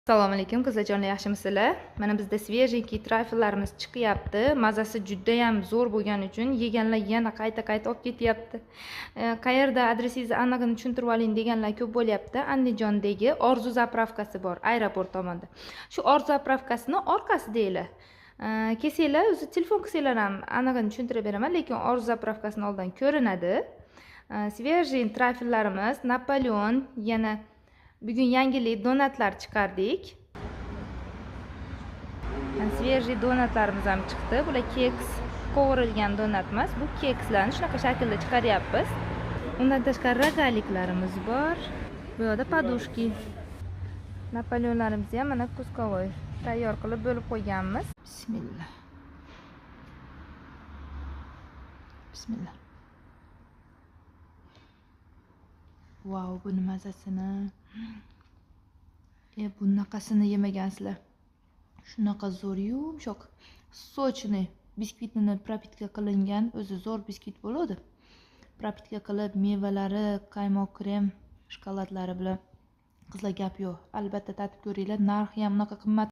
Assalomu alaykum qizlarjonlar, yaxshimisizlar? Mana bizda svejinki trayfellarimiz chiqyapti. Mazasi juda ham zo'r bo'lgani uchun yeganlar yana qayta-qayta olib ketyapti. Qayerda adresingizni aniqini tushuntirib oling deganlar ko'p bo'lyapti. Andijondagi Orzu zapravkasi bor, aeroport tomonda. Shu Orzu zapravkasini orqasidanglar. Kelsanglar, o'zi telefon qilsanglar ham aniqini tushuntirib beraman, lekin Orzu zapravkasining oldidan ko'rinadi. Svejin trayfellarimiz, Napoleon, yana bugun yangilik donatlar chiqardik. Svejiy donatlarimiz ham chiqdi. Bular keks, qovurilgan donat emas. Bu kekslarni shunaqa shaklda chiqaryapmiz. Undan tashqari rogaliklarimiz bor. Bu yerda podushki. Napoleonlarimizni ham mana kuskovoy tayyor qilib bo'lib qo'yganmiz. Bismillah. Bismillah. Wow, buni mazasini. Bunaqasini yemagansizlar. Shunaqa zo'r yumshoq, sochni biskvitini propitka qilingan, o'zi zo'r biskvit bo'ladi. Propitka qilib, mevalari, qaymoq, krem, shokoladlari bilan. Qizlar gap yo'q. Albatta tatib ko'ringlar. Narxi ham unaqa qimmat